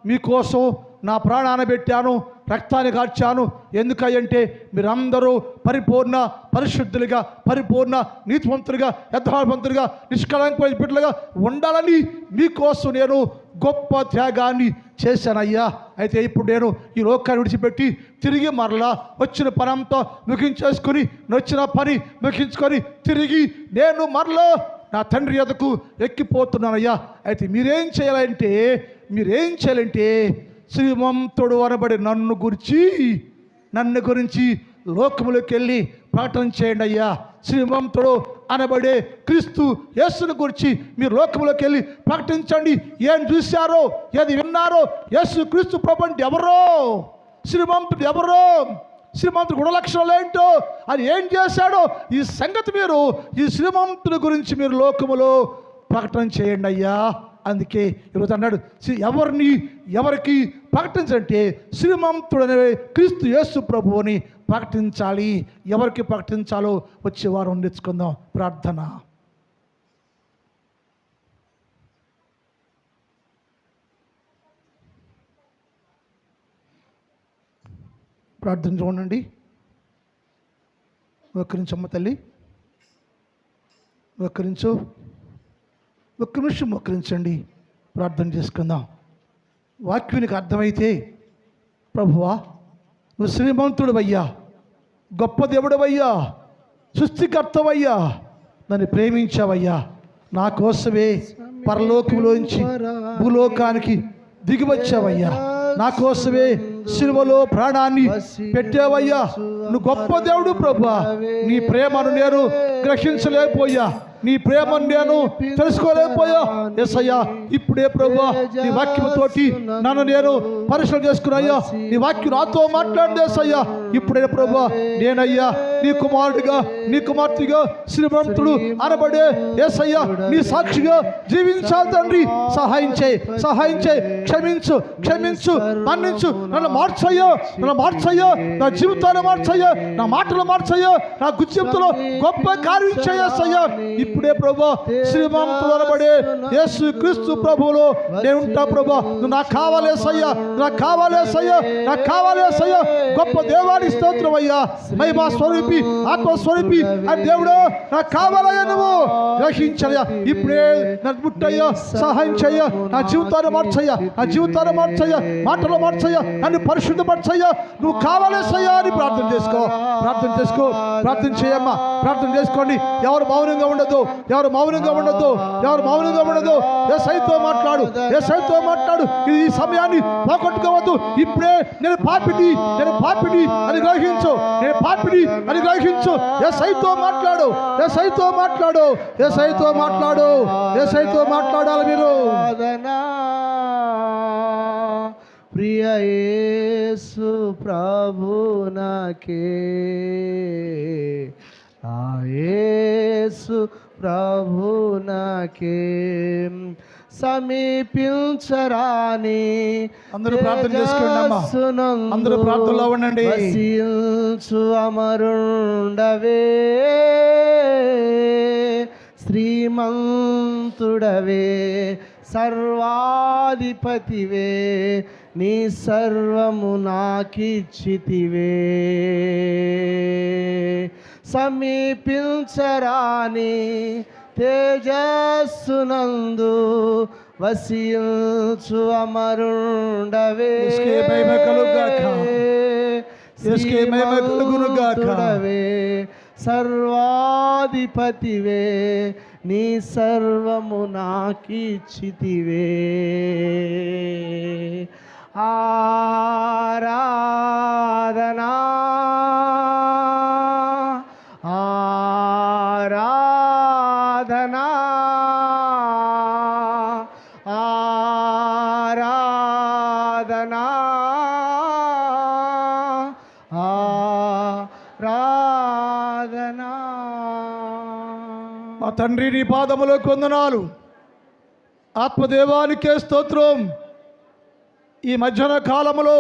మీకోసం నా ప్రాణాన్ని పెట్టాను, రక్తాన్ని కార్చాను. ఎందుకంటే మీరందరూ పరిపూర్ణ పరిశుద్ధులుగా, పరిపూర్ణ నీతివంతులుగా, యథార్థవంతులుగా, నిష్కళంకమైన బిడ్డలుగా ఉండాలని మీకోసం నేను గొప్ప త్యాగాన్ని చేశానయ్యా. అయితే ఇప్పుడు నేను ఈ లోకాన్ని విడిచిపెట్టి తిరిగి మరలా వచ్చిన పనంతా ముగించేసుకుని, వచ్చిన పని ముగించుకొని తిరిగి నేను మరలా నా తండ్రి యొద్దకు ఎక్కిపోతున్నానయ్యా. అయితే మీరేం చేయాలంటే శ్రీమంతుడు అనబడి నన్ను గురించి లోకములోకి వెళ్ళి ప్రకటన చేయండి అయ్యా. శ్రీమంతుడు అనబడే క్రీస్తు యేసుని గురించి మీరు లోకములోకి వెళ్ళి ప్రకటించండి. ఏం చూశారో, ఏది విన్నారో, యేసు క్రీస్తు ప్రభు అంటే ఎవరో, శ్రీమంతుడు ఎవరో, శ్రీమంతుడు గుణలక్షణాలు ఏంటో, అది ఏం చేశాడో, ఈ సంగతి మీరు ఈ శ్రీమంతుడి గురించి మీరు లోకములో ప్రకటన చేయండి అయ్యా. అందుకే ఈరోజు అన్నాడు, ఎవరికి ప్రకటించంటే శ్రీమంతుడనే క్రీస్తు యేసు ప్రభువుని ప్రకటించాలి. ఎవరికి ప్రకటించాలో వచ్చే వారం నేర్చుకుందాం. ప్రార్థన. ప్రార్థన చూడండి. ఒక్క తల్లి, ఒక్క నిమిషం మోకరించండి. ప్రార్థన చేసుకుందాం. వాక్యానికి అర్థమైతే, ప్రభువా నువ్వు శ్రీమంతుడవయ్యా, గొప్ప దేవుడవయ్యా, సృష్టికర్తవయ్యా, నన్ను ప్రేమించావయ్యా, నా కోసమే పరలోకంలోంచి భూలోకానికి దిగివచ్చావయ్యా, నా కోసమే సిలువలో ప్రాణాన్ని పెట్టావయ్యా. నువ్వు గొప్ప దేవుడు ప్రభువా. నీ ప్రేమను నేను గ్రహించలేకపోయా, నీ ప్రేమను నేను తెలుసుకోలేకపోయా. యేసయ్యా, ఇప్పుడే ప్రభువా నీ వాక్యముతోటి నన్ను నేను పరిశీలన చేసుకున్నాయ్యా. నీ వాక్యం నాతో మాట్లాడింది యేసయ్యా. ఇప్పుడే ప్రభువా నేనయ్యా నీ కుమారుడిగా, నీ కుమార్తెగా, శ్రీమంతుడు అనబడే యేసయ్యా నీ సాక్షిగా జీవించాలి తండ్రి. సహాయం చేయి, క్షమించు, మన్నించు, నన్ను మార్చయ్యా, నా జీవితాన్ని మార్చయ్యా, నా మాటలు మార్చయ్యా, నా గుర్తింపులో గొప్ప కార్యం చేయయ్యా. ఇప్పుడే ప్రభువా శ్రీమంతుడు అనబడే యేసు క్రీస్తు ప్రభువులో నేను ఉంటా ప్రభువా. నువ్వు నాకు కావాలేసయ్యా, నాకు కావాలేసయ్యా. గొప్ప దేవానికి స్తోత్రం అయ్యా. మహిమా స్వరూపి, ఆత్మస్వరూపి అని దేవుడు నాకు కావాలయ్యా. నువ్వు గ్రహించయ్యా. ఇప్పుడే నన్ను ముట్టయ్యా, సహాయం చెయ్యా, నా జీవితాన్ని మార్చయ్యా, మాటలు మార్చయ్యా, నన్ను పరిశుద్ధపరచయ్యా. నువ్వు కావాలేసయ్యా అని ప్రార్థన చేసుకో. ప్రార్థన చేయమ్మా, ప్రార్థన చేసుకోండి. ఎవరు మౌనంగా ఉండదు. యేసయ్యతో మాట్లాడు. ఈ సమయాన్ని పోగొట్టుకోవద్దు. ఇప్పుడే నేను పాపిని అని గ్రహించు. యేసయ్యతో మాట్లాడాలి మీరు. ప్రియ యేసు ప్రభునాకే, ఆ యేసు ప్రభునాకే సమీపించరాని. అందరూ ప్రార్థన చేసుకోండి అమ్మా, అందరూ ప్రార్థనలో ఉండండి. అమరుండవే, శ్రీమంతుడవే, సర్వాధిపతివే, నీ సర్వము నాకిచ్చితివే. సమీపించరాని తేజస్సునందు వసించు అమరుండవే. శ్రీమంతుడవే, సర్వాధిపతివే, నీ సర్వము నాకిచ్చితివే. ఆరాధనా ఆరాధనా ఆరాధనా ఆరాధనా. మా తండ్రి, నీ పాదములకు వందనాలు. ఆత్మదేవానికే స్తోత్రం. ఈ మధ్యాహ్న కాలములో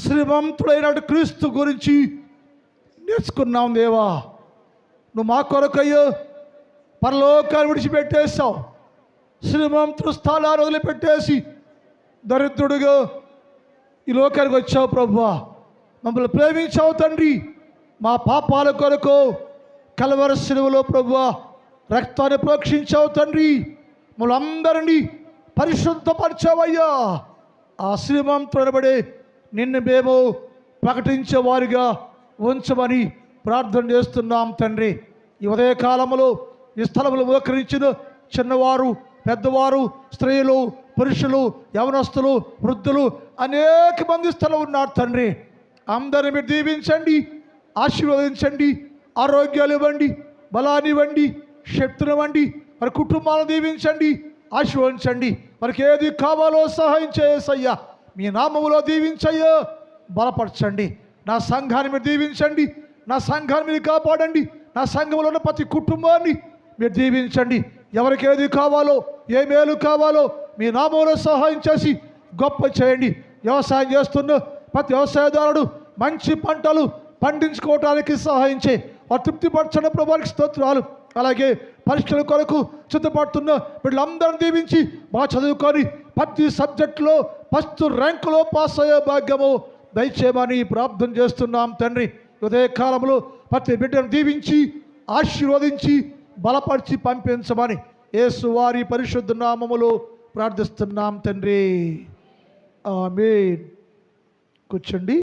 శ్రీమంతుడైన క్రీస్తు గురించి నేర్చుకున్నాం. దేవా, నువ్వు మా కొరకయ్యో పరలోకాన్ని విడిచిపెట్టేశావు. శ్రీమంతుడు స్థలాన్ని వదిలిపెట్టేసి దరిద్రుడిగా ఈ లోకానికి వచ్చావు. ప్రభువా, మమ్మల్ని ప్రేమించావు తండ్రి. మా పాపాల కొరకు కల్వరి శిలువలో ప్రభువా రక్తాన్ని ప్రోక్షించావు తండ్రి. మమ్మల్ని అందరినీ పరిశుద్ధపరిచావయ్యా. ఆ శ్రీమంతుడబడే నిన్ను మేము ప్రకటించే వారిగా ఉంచమని ప్రార్థన చేస్తున్నాం తండ్రి. ఈ ఉదయ కాలంలో ఈ స్థలంలో మోకరించిన చిన్నవారు, పెద్దవారు, స్త్రీలు, పురుషులు, యవనస్తులు, వృద్ధులు అనేక మంది స్థలం ఉన్నారు తండ్రి. అందరిని మీరు దీవించండి, ఆశీర్వదించండి, ఆరోగ్యాలు ఇవ్వండి, బలాన్ని ఇవ్వండి, శక్తినివ్వండి. మరి కుటుంబాలను దీవించండి, ఆశీర్వదించండి. మనకి ఏది కావాలో సహాయం చేసయ్యా. మీ నామములో దీవించయ్యా, బలపరచండి. నా సంఘాన్ని మీరు దీవించండి, నా సంఘాన్ని మీరు కాపాడండి. నా సంఘంలో ఉన్న ప్రతి కుటుంబాన్ని మీరు దీవించండి. ఎవరికి ఏది కావాలో, ఏ మేలు కావాలో మీ నామంలో సహాయం చేసి గొప్ప చేయండి. వ్యవసాయం చేస్తున్న ప్రతి వ్యవసాయదారుడు మంచి పంటలు పండించుకోవడానికి సహాయం చేయి. వారు తృప్తిపరచని ప్రభువానికి స్తోత్రాలు. అలాగే పరీక్షల కొరకు సిద్ధపడుతున్న వీళ్ళందరినీ దీవించి బాగా చదువుకొని ప్రతి సబ్జెక్టులో ఫస్ట్ ర్యాంకులో పాస్ అయ్యే భాగ్యము దయచేయమని ప్రార్థన చేస్తున్నాం తండ్రి. ఉదయకాలంలో ప్రతి బిడ్డను దీవించి ఆశీర్వదించి బలపరిచి పంపించమని యేసు వారి పరిశుద్ధ నామములో ప్రార్థిస్తున్నాం తండ్రి. ఆమేన్. కూర్చోండి.